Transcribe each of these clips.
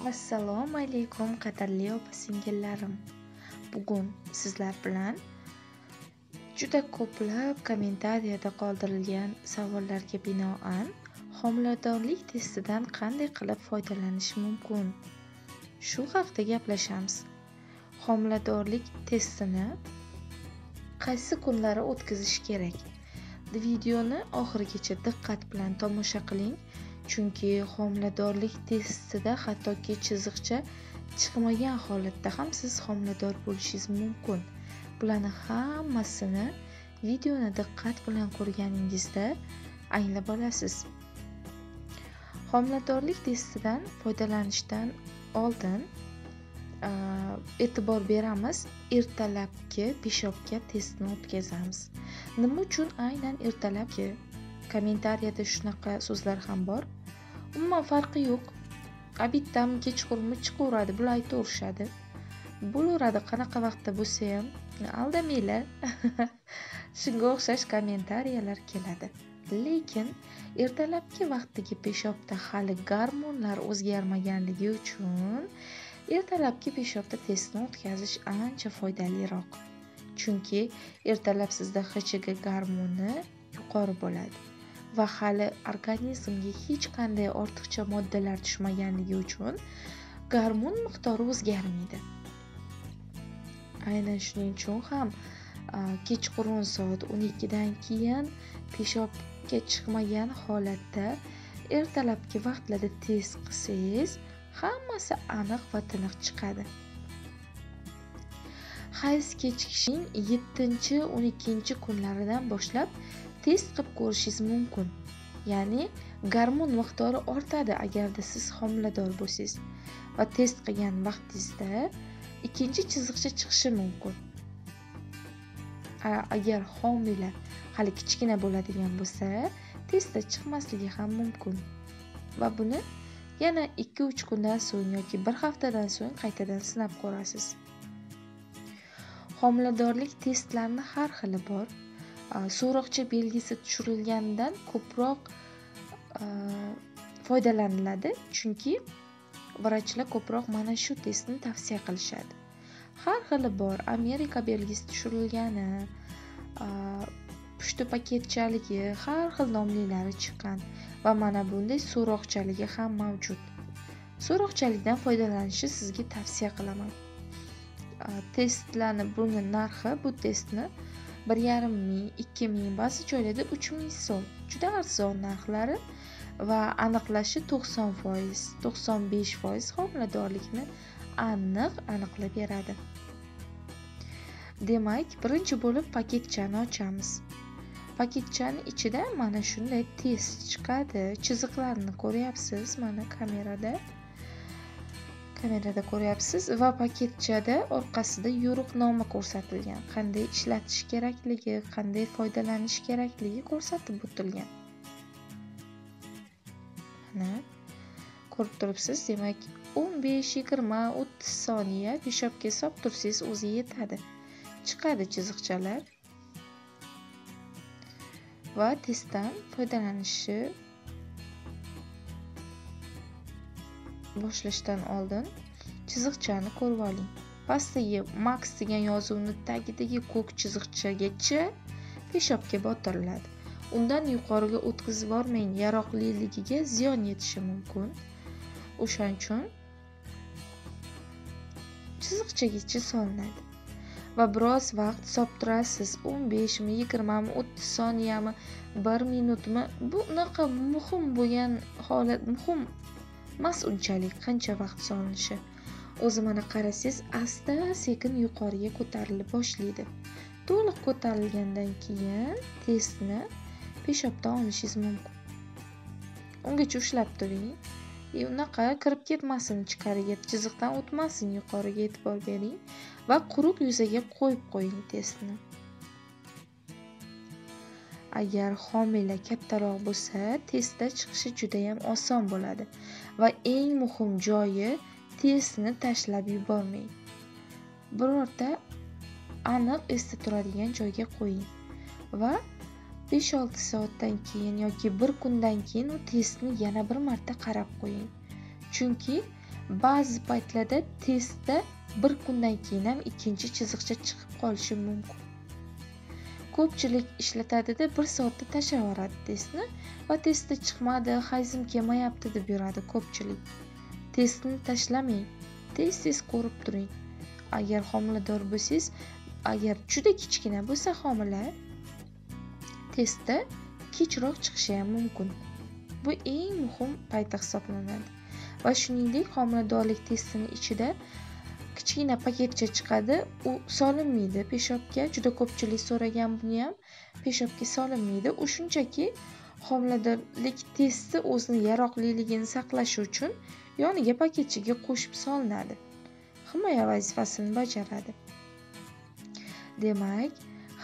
Assalomu alaykum qadrli opa-singillarim. Bugun sizlar bilan juda ko'plab kommentariyada qoldirilgan savollarga binoan homiladorlik testidan qanday qilib foydalanish mumkin? Shu haqida gaplashamiz. Homiladorlik testini qaysi kunlari o'tkazish kerak? Videoni oxirigacha diqqat bilan tomosha qiling. Chunki homiladorlik testida hattoki chiziqcha chiqmagan holatda ham siz homilador bo'lishingiz mumkin. Bularni hammasini videoni diqqat bilan ko'rganingizda anglab olasiz. Homiladorlik testidan foydalanishdan oldin e'tibor beramiz, ertalabki peshobga testni o'tkazamiz. Nima uchun aynan ertalabki? Kommentariyada shunaqa so'zlar ham bor. Umuman farqi yo'q. Bittami kechqurunmi chiqaveradi, bular aytaverishadi. Bo'laveradi, qanaqa vaqtda bo'lsa ham aldamanglar. Shunga o'xshash kommentariyalar keladi. Lekin ertalabki vaqtdagi peshobda hali gormonlar o'zgarmaganligi uchun ertalabki peshobda testni o'tkazish ancha foydaliroq. Chunki ertalab sizda HCG gormoni yuqori bo'ladi va hali organizmga hech qanday ortiqcha moddalar tushmaganligi uchun gormon miqdori o'zgarmaydi. Aynan shuning uchun ham kechqurun soat 12 dan keyin peshobga chiqmagan holatda ertalabki vaqtlarda test qilsangiz hammasi aniq va tiniq chiqadi. Hayz kechikishning 7-12 kunlaridan boshlab test qilib ko'rishingiz mumkin. Ya'ni gormon miqdori ortadi agarda siz homilador bo'lsangiz va test qilgan vaqtingizda ikkinchi chiziqcha chiqishi mumkin. Agar homila hali kichkina bo'ladigan bo'lsa, testda chiqmasligi ham mumkin. Va buni yana 2-3 kundan so'ng yoki 1 haftadan so'ng qaytadan sinab ko'rasiz. Homiladorlik testlarini har xili bor. So'roqcha belgisi tushirilganidan ko'proq foydalaniladi, chunki vrachlar ko'proq mana shu testni tavsiya qilishadi. Har xili bor. Amerika belgisi tushirilgani, pushti paketchaligi, har xil nomlilari chiqqan va mana bunday so'roqchaligi ham mavjud. So'roqchalikdan foydalanishni sizga tavsiya qilaman. Testlarni buni narxi, bu testni 1,5 ming, 2 ming, ba'zi joylarda 3 ming so'm. Juda arzon narxlari va aniqlashi 90%, 95% homiladorlikni aniqlab beradi. Demak, birinchi bo'lib paketchani ochamiz. Paketchani ichida mana shunday test chiqadi. Chiziqlarni ko'ryapsiz, mana kamerada ko'ryapsiz va paketchada orqasida yo'riqnoma ko'rsatilgan. Qanday ishlatish kerakligi, qanday foydalanish kerakligi ko'rsatib o'tilgan. Mana ko'rib turibsiz, demak 15, 20, 30 soniya peshobga solib tursangiz o'zi yetadi. Chiqadi chiziqchalar. Va testdan foydalanishi boshlashdan oldin chiziqchani ko'rib oling. Pastdagi max degan yozuvni tagidagi ko'k chiziqchagacha peshobga botiriladi. Undan yuqoriga o'tkazib bormang, yaroqliligiga ziyon yetishi mumkin. O'shaning uchun chiziqchagacha solinadi va biroz vaqt solib turasiz. 15 mi, 20 mi, 30 soniyami, 1 minutmi? Bu unaqa muhim bo'lgan holat, muhim emas unchalik qancha vaqt solinishi. O'zi mana qarasangiz, asta-sekin yuqoriga ko'tarilib boshlaydi. To'liq ko'tarilgandan keyin testni peshobdan olishingiz mumkin. Ungacha ushlab turing. Unaqa kirib ketmasin ichkariga, chiziqdan o'tmasin, yuqoriga e'tibor bering va quruq yuzaga qo'yib qo'ying testni. Agar homila kattaroq bo'lsa, testda chiqishi juda ham oson bo'ladi va eng muhim joyi testni tashlab yubormang. Birorta aniq esda turadigan joyga qo'ying va 5-6 soatdan keyin yoki 1 kundan keyin u testni yana bir marta qarab qo'ying. Chunki ba'zi paytlarda testda bir kundan keyin ham ikkinchi chiziqcha chiqib qolishi mumkin. Ko'pchilik ishlatadida 1 soatda tashlavoradi testni va testda chiqmadi, hayzim kelmayapti deb yuradi ko'pchilik. Testni tashlamang. Tez ko'rib turing. Agar homilador bo'lsangiz, agar juda kichkina bo'lsa homila, testda kechroq chiqishi ham mumkin. Bu eng muhim payt hisoblanadi. Va shuningdek, homiladorlik testining ichida kichkina paketcha chiqadi. U solinmaydi peshobga. Juda ko'pchilik so'ragan buni ham. Peshobga solinmaydi. U shunchaki homiladorlik testi o'zining yaroqliligini saqlash uchun yoniga paketchaga qo'shib solinadi. Himoya vazifasini bajaradi. Demak,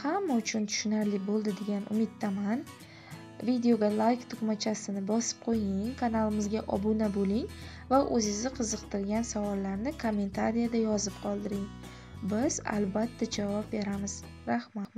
hamma uchun tushunarli bo'ldi degan umiddaman. Videoga like tugmachasini bosib qo'ying, kanalimizga obuna bo'ling va o'zingizni qiziqtirgan savollarni kommentariyada yozib qoldiring. Biz albatta javob beramiz. Rahmat.